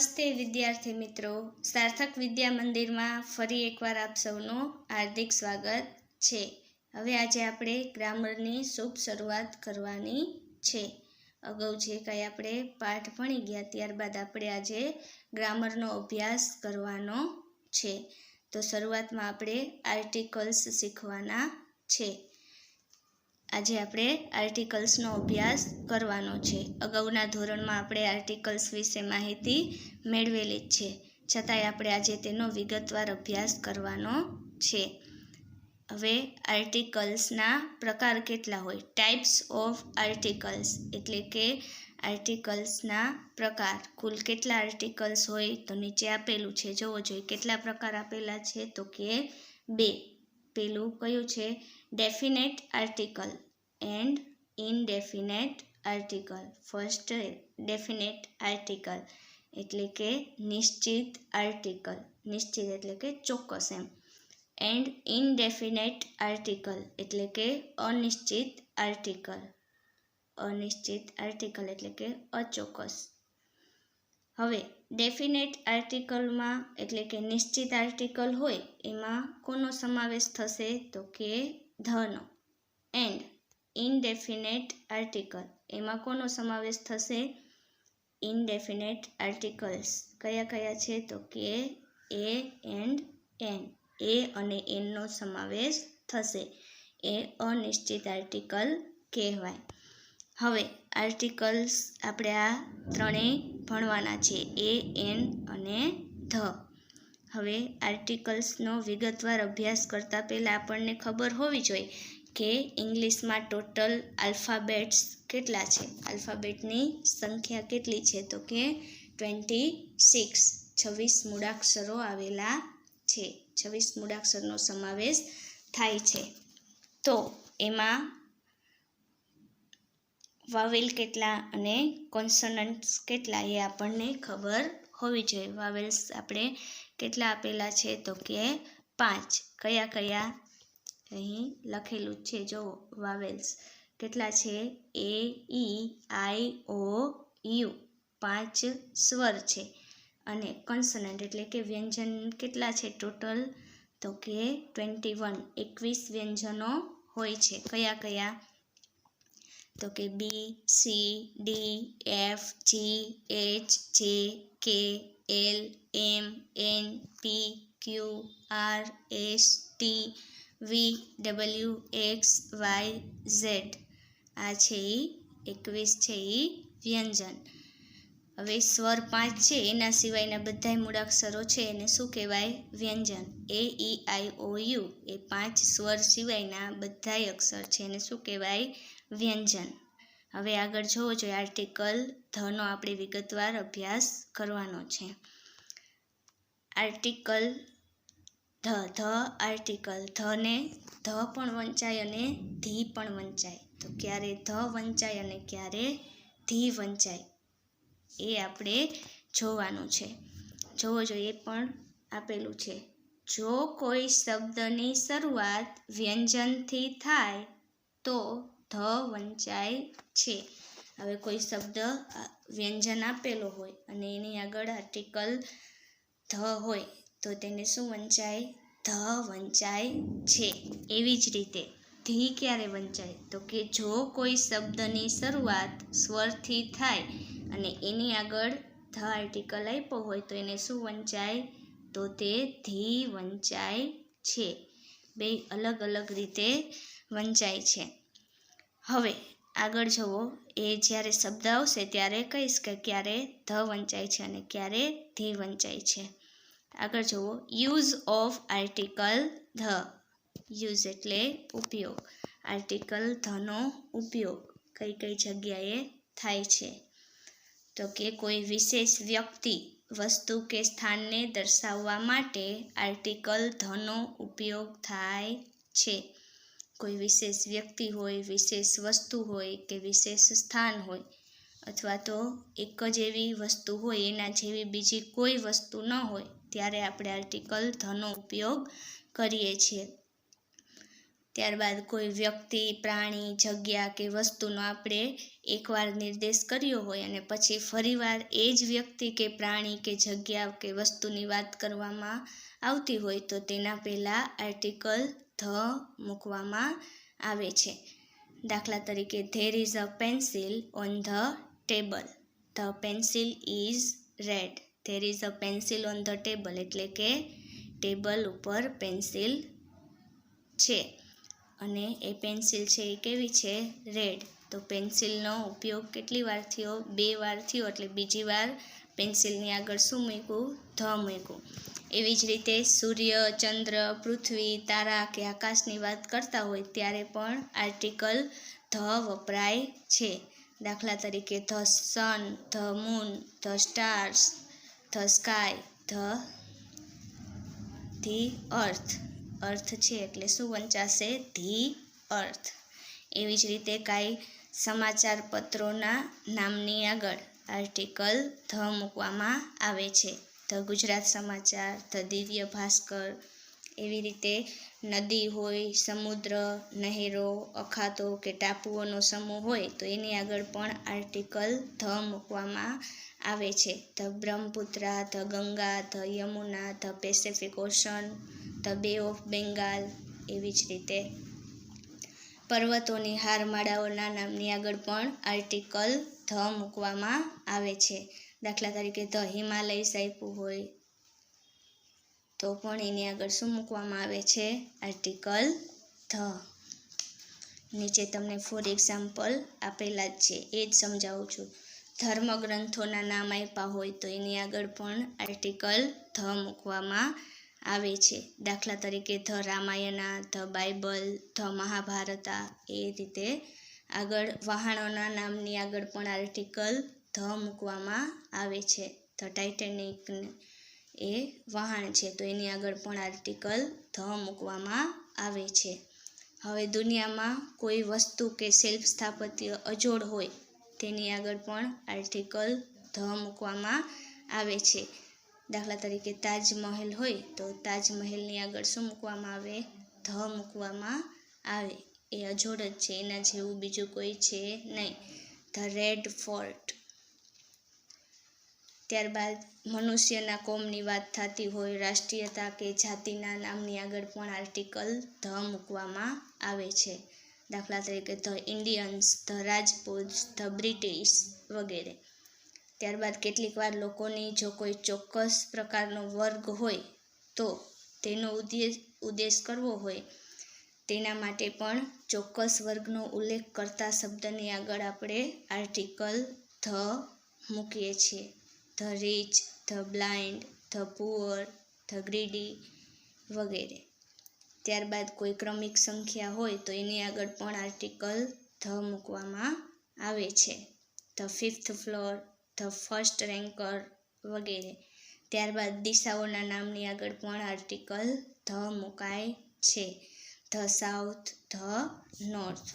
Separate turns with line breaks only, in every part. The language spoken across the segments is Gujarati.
નમસ્તે વિદ્યાર્થી મિત્રો, સાર્થક વિદ્યા મંદિરમાં ફરી એકવાર આપ સૌનું હાર્દિક સ્વાગત છે. હવે આજે આપણે ગ્રામરની શુભ શરૂઆત કરવાની છે. અગાઉ જે કંઈ આપણે પાઠ ભણી ગયા ત્યારબાદ આપણે આજે ગ્રામરનો અભ્યાસ કરવાનો છે. તો શરૂઆતમાં આપણે આર્ટિકલ્સ શીખવાના છે. આજે આપણે આર્ટિકલ્સનો અભ્યાસ કરવાનો છે. અગાઉના ધોરણમાં આપણે આર્ટિકલ્સ વિશે માહિતી મેળવેલી જ છે, છતાંય આપણે આજે તેનો વિગતવાર અભ્યાસ કરવાનો છે. હવે આર્ટિકલ્સના પ્રકાર કેટલા હોય? ટાઈપ્સ ઓફ આર્ટિકલ્સ, એટલે કે આર્ટિકલ્સના પ્રકાર. કુલ કેટલા આર્ટિકલ્સ હોય? તો નીચે આપેલું છે, જોવો જોઈએ. કેટલા પ્રકાર આપેલા છે? તો કે 2. પેલું કયું છે? Definite article and indefinite article. First definite article એટલે કે નિશ્ચિત આર્ટિકલ, નિશ્ચિત એટલે કે ચોક્કસ એમ. એન્ડ ઇનડેફિનેટ આર્ટિકલ એટલે કે અનિશ્ચિત આર્ટિકલ, અનિશ્ચિત આર્ટિકલ એટલે કે અચોક્કસ. હવે ડેફિનેટ આર્ટિકલમાં એટલે કે નિશ્ચિત આર્ટિકલ હોય એમાં કોનો સમાવેશ થશે? તો કે ધનો. એન્ડ ઇનડેફિનેટ આર્ટિકલ એમાં કોનો સમાવેશ થશે? ઇનડેફિનેટ આર્ટિકલ્સ કયા કયા છે? તો કે એ એન્ડ એન. એ અને એનનો સમાવેશ થશે. એ અનિશ્ચિત આર્ટિકલ કહેવાય. હવે આર્ટિકલ્સ આપણે આ ત્રણેય ભણવાના છે, એ, એન અને ધ. હવે આર્ટિકલ્સનો વિગતવાર અભ્યાસ કરતાં પહેલાં આપણને ખબર હોવી જોઈએ કે ઇંગ્લિશમાં ટોટલ આલ્ફાબેટ્સ કેટલા છે, આલ્ફાબેટની સંખ્યા કેટલી છે? તો કે 26. 26 મૂળાક્ષરો આવેલા છે. 26 મૂળાક્ષરનો સમાવેશ થાય છે. તો એમાં વાવેલ કેટલા અને કોન્સોનન્ટ્સ કેટલા એ આપણને ખબર હોવી જોઈએ. વાવેલ્સ આપણે કેટલા આપેલા છે? તો કે 5. કયા કયા? અહીં લખેલું જ છે, જો વાવેલ્સ કેટલા છે? એ, ઈ, આઈ, ઓ, યુ. 5 સ્વર છે. અને કન્સનન્ટ એટલે કે વ્યંજન કેટલા છે ટોટલ? તો કે 21. 21 વ્યંજનો હોય છે. કયા કયા? તો કે બી, સી, ડી, એફ, જી, એચ, જે, કે, એલ, એમ, એન, પી, ક્યુ, આર, એસ, ટી, વી, ડબલ્યુ, એક્સ, વાય, ઝેડ. આ છે એ 21 છે એ વ્યંજન. હવે સ્વર 5 છે એના સિવાયના બધા મૂળાક્ષરો છે એને શું કહેવાય? વ્યંજન. એ, ઈ, આઈ, ઓ, યુ એ 5 સ્વર સિવાયના બધાય અક્ષર છે એને શું કહેવાય? વ્યંજન. હવે આગળ જોવો જોઈએ આર્ટિકલ ધનો આપણે વિગતવાર અભ્યાસ કરવાનો છે. આર્ટિકલ ધ આર્ટિકલ ધને ધ પણ વંચાય અને ધી પણ વંચાય. તો ક્યારે ધ વંચાય અને ક્યારે ધી વંચાય એ આપણે જોવાનું છે. જોવો જોઈએ, એ પણ આપેલું છે. જો કોઈ શબ્દની શરૂઆત વ્યંજનથી થાય તો ધ વંચાય છે. હવે કોઈ શબ્દ વ્યંજન આપેલો હોય અને એની આગળ આર્ટિકલ ધ હોય તો તેને શું વંચાય? ધ વંચાય છે. એવી જ રીતે ધી ક્યારે વંચાય? તો કે જો કોઈ શબ્દની શરૂઆત સ્વરથી થાય અને એની આગળ ધ આર્ટિકલ આપ્યો હોય તો એને શું વંચાય? તો તે ધી વંચાય છે. બે અલગ અલગ રીતે વંચાય છે. હવે આગળ જુઓ, એ જ્યારે શબ્દ આવશે ત્યારે કહીશ કે ક્યારે ધ વંચાય છે અને ક્યારે ધી વંચાય છે. આગળ જુઓ, use of article the. Use એટલે ઉપયોગ. આર્ટિકલ ધનો ઉપયોગ કઈ કઈ જગ્યાએ થાય છે? તો કે કોઈ વિશેષ વ્યક્તિ, વસ્તુ કે સ્થાનને દર્શાવવા માટે આર્ટિકલ ધનો ઉપયોગ થાય છે. કોઈ વિશેષ વ્યક્તિ હોય, વિશેષ વસ્તુ હોય કે વિશેષ સ્થાન હોય, અથવા તો એક જ એવી વસ્તુ હોય એના જેવી બીજી કોઈ વસ્તુ ન હોય ત્યારે આપણે આર્ટિકલ ધનો ઉપયોગ કરીએ છીએ. ત્યારબાદ કોઈ વ્યક્તિ, પ્રાણી, જગ્યા કે વસ્તુનો આપણે એકવાર નિર્દેશ કર્યો હોય અને પછી ફરીવાર એ જ વ્યક્તિ કે પ્રાણી કે જગ્યા કે વસ્તુની વાત કરવામાં આવતી હોય તો તેના પહેલાં આર્ટિકલ ધ મૂકવામાં આવે છે. દાખલા તરીકે there is a pencil on the table. The pencil is red. There is a pencil on the table એટલે કે ટેબલ ઉપર પેન્સિલ છે અને એ પેન્સિલ છે એ કેવી છે? રેડ. તો પેન્સિલનો ઉપયોગ કેટલી વાર થયો? 2 વાર થયો એટલે બીજી વાર પેન્સિલની આગળ શું મૂક્યું? ધ મૂક્યું. એવી જ રીતે સૂર્ય, ચંદ્ર, પૃથ્વી, તારા કે આકાશની વાત કરતા હોય ત્યારે પણ આર્ટિકલ ધ વપરાય છે. દાખલા તરીકે the sun, the moon, the stars, the sky, the earth. Earth છે એટલે શું વંચાશે? ધી અર્થ. એવી જ રીતે કાંઈ સમાચાર પત્રોના નામની આગળ આર્ટિકલ ધ મૂકવામાં આવે છે. ધ ગુજરાત સમાચાર, ધ દિવ્ય ભાસ્કર. એવી રીતે નદી હોય, સમુદ્ર, નહેરો, અખાતો કે ટાપુઓનો સમૂહ હોય તો એની આગળ પણ આર્ટિકલ ધ મૂકવામાં આવે છે. The Brahmaputra, the Ganga, the Yamuna, the Pacific ocean, the બે ઓફ બેંગાલ. એવી જ રીતે પર્વતોની હારમાળાઓના નામની આગળ પણ આર્ટિકલ ધ મૂકવામાં આવે છે. દાખલા તરીકે ધ હિમાલયસ આપ્યું હોય તો પણ એની આગળ શું મૂકવામાં આવે છે? Article the. નીચે તમને ફોર એક્ઝામ્પલ આપેલા જ છે એ જ સમજાવું છું. ધર્મગ્રંથોના નામ આપ્યા હોય તો એની આગળ પણ આર્ટિકલ ધ મૂકવામાં આવે છે. દાખલા તરીકે ધ રામાયણા, ધ બાઇબલ, ધ મહાભારતા. એ રીતે આગળ વહાણોના નામની આગળ પણ આર્ટિકલ ધ મૂકવામાં આવે છે. ધ ટાઇટેનિક એ વહાણ છે તો એની આગળ પણ આર્ટિકલ ધ મૂકવામાં આવે છે. હવે દુનિયામાં કોઈ વસ્તુ કે શિલ્પ સ્થાપત્ય અજોડ હોય તેની આગળ પણ આર્ટિકલ ધ મૂકવામાં આવે છે. દાખલા તરીકે તાજમહેલ હોય તો તાજમહેલની આગળ શું મૂકવામાં આવે? ધ મૂકવામાં આવે. એ અજોડ જ છે, એના જેવું બીજું કોઈ છે નહીં. The red fort. ત્યારબાદ મનુષ્યના કોમની વાત થતી હોય, રાષ્ટ્રીયતા કે જાતિના નામની આગળ પણ આર્ટિકલ ધ મૂકવામાં આવે છે. દાખલા તરીકે the Indians, the Rajput, the British વગેરે. ત્યારબાદ કેટલીક વાર લોકોની જો કોઈ ચોક્કસ પ્રકારનો વર્ગ હોય તો તેનો ઉદ્દેશ કરવો હોય તેના માટે પણ ચોક્કસ વર્ગનો ઉલ્લેખ કરતા શબ્દની આગળ આપણે આર્ટિકલ ધ મૂકીએ છીએ. The rich, the blind, the poor, the greedy વગેરે. ત્યારબાદ કોઈ ક્રમિક સંખ્યા હોય તો એની આગળ પણ આર્ટિકલ ધ મૂકવામાં આવે છે. The fifth floor, the first ranker વગેરે. ત્યારબાદ દિશાઓના નામની આગળ પણ આર્ટિકલ ધ મુકાય છે. The south, the north.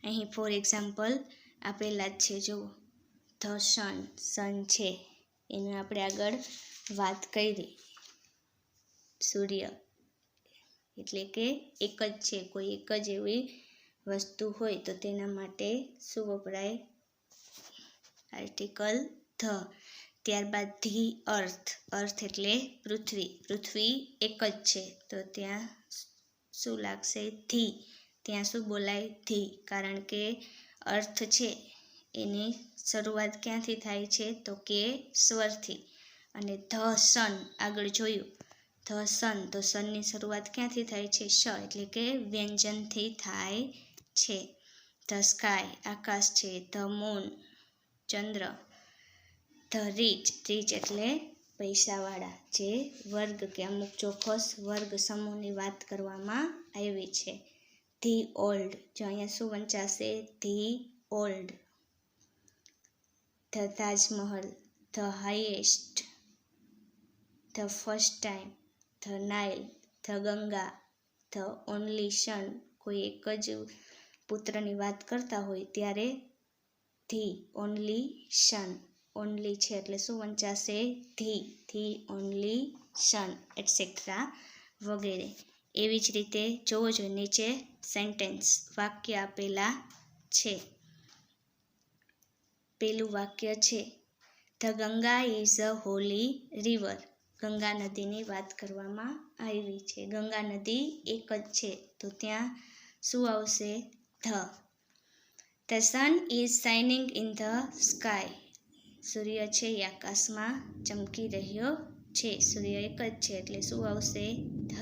અહીં ફોર એક્ઝામ્પલ આપેલા જ છે જુઓ. ધ સન, સન છે એને આપણે આગળ વાત કરી. સૂર્ય એટલે કે એક જ છે, કોઈ એક જ એવી વસ્તુ હોય તો તેના માટે શું વપરાય? Article the. ત્યારબાદ ધી અર્થ, અર્થ એટલે પૃથ્વી, પૃથ્વી એક જ છે તો ત્યાં શું લાગશે? ધી. ત્યાં શું બોલાય? ધી. કારણ કે અર્થ છે એની શરૂઆત ક્યાંથી થાય છે? તો કે સ્વરથી. અને ધ સન આગળ જોયું, ધ સન તો સનની શરૂઆત ક્યાંથી થાય છે? શ એટલે કે વ્યંજનથી થાય છે. ધ સ્કાય આકાશ છે. ધ મૂન ચંદ્ર. ધ રીચ, રીચ એટલે પૈસાવાળા, જે વર્ગ કે અમુક ચોક્કસ વર્ગ સમૂહની વાત કરવામાં આવી છે. ધી ઓલ્ડ, જો અહીંયા શું વંચાશે? The old. The Taj Mahal, the highest, the first time, the Nile, the Ganga, the only son. કોઈ એક જ પુત્રની વાત કરતા હોય ત્યારે ધી ઓનલી સન. ઓનલી છે એટલે શું વંચાશે? The, the only sun etcetera વગેરે. એવી જ રીતે જોવો જોઈએ નીચે સેન્ટેન્સ વાક્ય આપેલા છે. પેલું વાક્ય છે the Ganga is a Holi river. Ganga નદીની વાત કરવામાં આવી છે. ગંગા નદી એક જ છે તો ત્યાં શું આવશે? The. The sun is shining in the sky. સૂર્ય છે એ આકાશમાં ચમકી રહ્યો છે. સૂર્ય એક જ છે એટલે શું આવશે? The.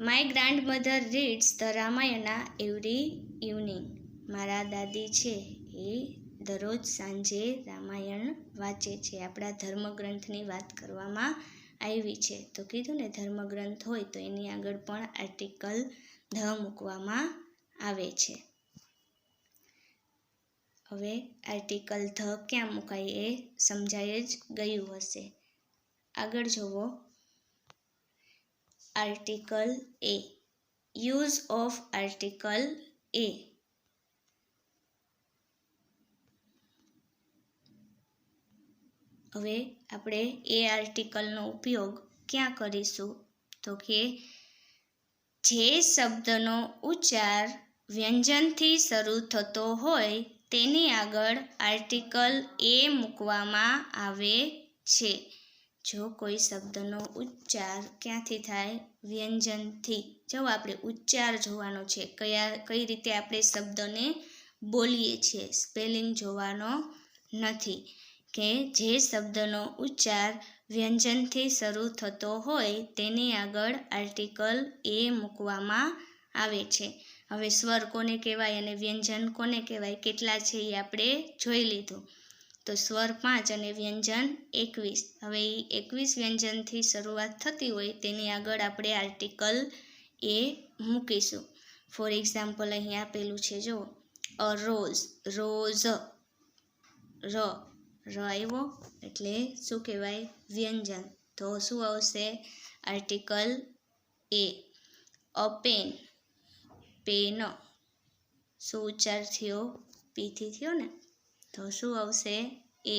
My grandmother reads the Ramayana every evening. મારા દાદી છે એ દરરોજ સાંજે રામાયણ વાંચે છે. આપણા ધર્મગ્રંથની વાત કરવામાં આવી છે તો કીધું ને ધર્મગ્રંથ હોય તો એની આગળ પણ આર્ટિકલ ધ મૂકવામાં આવે છે. હવે આર્ટિકલ ધ ક્યાં મુકાય એ સમજાય જ ગયું હશે. આગળ જુઓ article A. Use of article A. હવે આપણે એ આર્ટિકલનો ઉપયોગ ક્યાં કરીશું? તો કે જે શબ્દનો ઉચ્ચાર વ્યંજનથી શરૂ થતો હોય તેની આગળ આર્ટિકલ એ મૂકવામાં આવે છે. જો કોઈ શબ્દનો ઉચ્ચાર ક્યાંથી થાય? વ્યંજનથી. જો આપણે ઉચ્ચાર જોવાનો છે, કઈ રીતે આપણે શબ્દને બોલીએ છીએ, સ્પેલિંગ જોવાનો નથી. કે જે શબ્દનો ઉચ્ચાર વ્યંજનથી શરૂ થતો હોય તેની આગળ આર્ટિકલ એ મૂકવામાં આવે છે. હવે સ્વર કોને કહેવાય અને વ્યંજન કોને કહેવાય કેટલા છે એ આપણે જોઈ લીધું. તો સ્વર 5 અને વ્યંજન 21. હવે એ 21 વ્યંજનથી શરૂઆત થતી હોય તેની આગળ આપણે આર્ટિકલ એ મૂકીશું. ફોર એક્ઝામ્પલ અહીં આપેલું છે જો અ રોઝ. રોઝ ર આવ્યો એટલે શું કહેવાય? વ્યંજન. તો શું આવશે? Article A. A pen. Pen. શું ઉચ્ચાર થયો? પીથી થયો ને તો શું આવશે? A.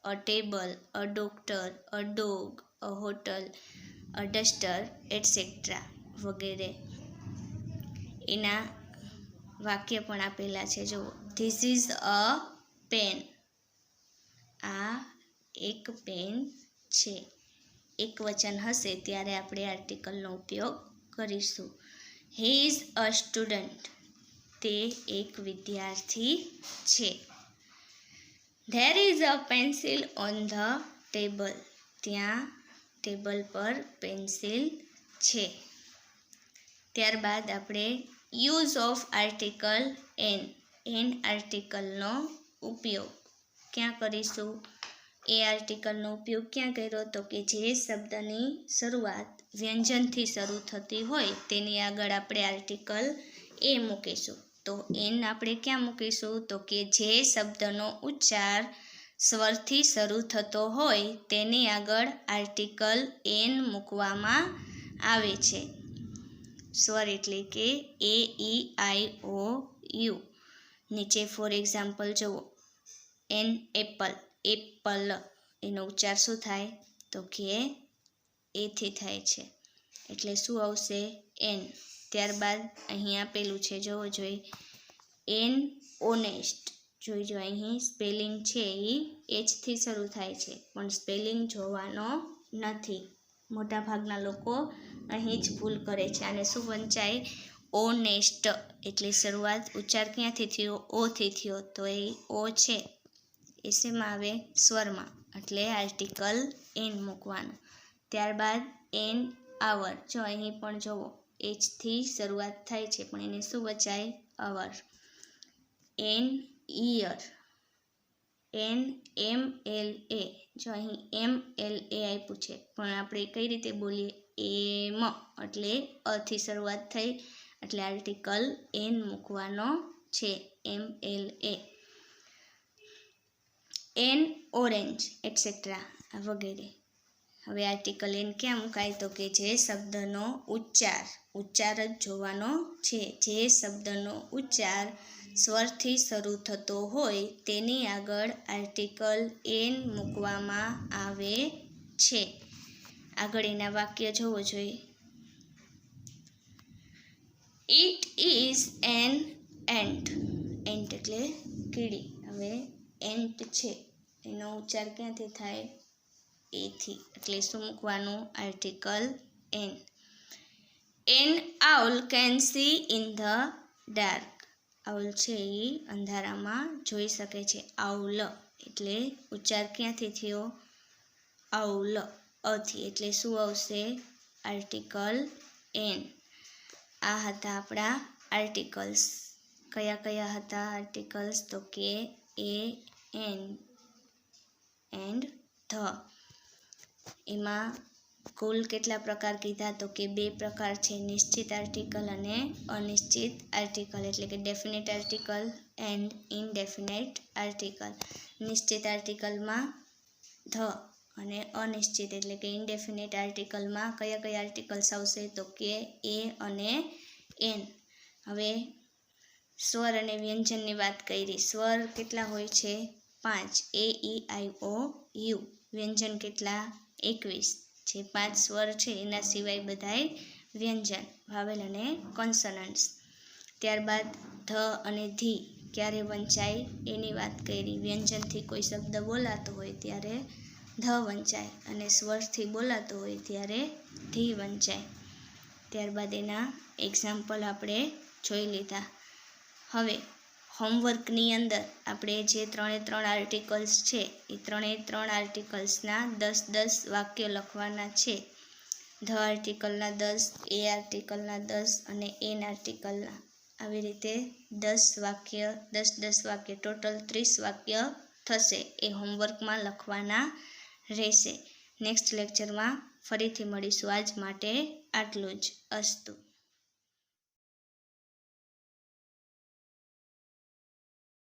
A table. A doctor. A dog. A hotel. A duster etcetera વગેરે. એના વાક્ય પણ આપેલા છે જો ધીસ ઇઝ અ પેન. આ એક પેન છે. એક વચન હશે ત્યારે આપણે આર્ટિકલનો ઉપયોગ કરીશું. He is a student. તે એક વિદ્યાર્થી છે. There is a pencil on the table. ત્યાં ટેબલ પર પેન્સિલ છે. ત્યારબાદ આપણે use of article an. An આર્ટિકલનો ઉપયોગ ક્યાં કરીશું? એ આર્ટિકલનો ઉપયોગ ક્યાં કર્યો? તો કે જે શબ્દની શરૂઆત વ્યંજનથી શરૂ થતી હોય તેની આગળ આપણે આર્ટિકલ એ મૂકીશું. તો એન આપણે ક્યાં મૂકીશું? તો કે જે શબ્દનો ઉચ્ચાર સ્વરથી શરૂ થતો હોય તેની આગળ આર્ટિકલ એન મૂકવામાં આવે છે. સ્વર એટલે કે એ ઈ આઈ ઓ યુ. નીચે ફોર એક્ઝામ્પલ જુઓ એન એપલ. એપલ એનો ઉચ્ચાર શું થાય? તો કે એથી થાય છે એટલે શું આવશે? એન. ત્યારબાદ અહીં આપેલું છે જોવો જોઈએ એન ઓનેસ્ટ. જોઈજો અહીં સ્પેલિંગ છે એ એચથી શરૂ થાય છે પણ સ્પેલિંગ જોવાનો નથી. મોટાભાગના લોકો અહીં જ ભૂલ કરે છે. આને શું વંચાય? ઓનેસ્ટ. એટલે શરૂઆત ઉચ્ચાર ક્યાંથી થયો? ઓથી થયો તો એ ઓ છે એ શેમાં આવે? સ્વરમાં. એટલે આર્ટિકલ એન મૂકવાનું. ત્યારબાદ એન આવર. જો અહીં પણ જુઓ એચથી શરૂઆત થાય છે પણ એને શું વચાય? Hour. An ear. An M L A. જો અહીં એમ એલ એ આપ્યું છે પણ આપણે કઈ રીતે બોલીએ? એમ. એટલે અથી શરૂઆત થઈ એટલે આર્ટિકલ એન મૂકવાનો છે. M L A. An orange etcetera વગેરે. હવે આર્ટિકલ એન ક્યાં મુકાય? તો કે જે શબ્દનો ઉચ્ચાર જ જોવાનો છે. જે શબ્દનો ઉચ્ચાર સ્વરથી શરૂ થતો હોય તેની આગળ આર્ટિકલ એન મૂકવામાં આવે છે. આગળ એના વાક્ય જોવો જોઈએ. It is an ant. Ant એટલે કીડી. હવે એન્ટ છે એનો ઉચ્ચાર ક્યાંથી થાય? એથી. એટલે શું મૂકવાનું? Article an. An owl can see in the dark. Owl છે એ અંધારામાં જોઈ શકે છે. આઉલ એટલે ઉચ્ચાર ક્યાંથી થયો? આઉલ, અથી. એટલે શું આવશે? Article an. આ હતા આપણા આર્ટિકલ્સ. કયા કયા હતા આર્ટિકલ્સ? તો કે એ, એન એન્ડ ધ. એમાં કુલ કેટલા પ્રકાર કીધા? તો કે 2 પ્રકાર છે, નિશ્ચિત આર્ટિકલ અને અનિશ્ચિત આર્ટિકલ. એટલે કે definite article and indefinite article. નિશ્ચિત આર્ટિકલમાં ધ અને અનિશ્ચિત એટલે કે ઇનડેફિનેટ આર્ટિકલમાં કયા કયા આર્ટિકલ્સ આવશે? તો કે એ અને એન. હવે સ્વર અને વ્યંજનની વાત કરી. સ્વર કેટલા હોય છે? 5. એ, ઈ, આઈ, ઓ, યુ. વ્યંજન કેટલા? 21. જે 5 સ્વર છે એના સિવાય બધાય વ્યંજન, વાવેલ અને કોન્સનન્ટ્સ. ત્યારબાદ ધ અને ધી ક્યારે વંચાય એની વાત કરી. વ્યંજનથી કોઈ શબ્દ બોલાતો હોય ત્યારે ધ વંચાય અને સ્વરથી બોલાતો હોય ત્યારે ધી વંચાય. ત્યારબાદ એના એક્ઝામ્પલ આપણે જોઈ લીધા. હવે હોમવર્કની અંદર આપણે જે 3 આર્ટિકલ્સ છે એ 3 આર્ટિકલ્સના 10 વાક્ય લખવાના છે. ધ આર્ટિકલના 10, એ આર્ટિકલના 10 અને એન આર્ટિકલના. આવી રીતે 10 વાક્ય, 10 વાક્ય, ટોટલ 30 વાક્ય થશે. એ હોમવર્કમાં લખવાના રહેશે. નેક્સ્ટ લેક્ચરમાં ફરીથી મળીશું. આજ માટે આટલું જ. અસ્તુ.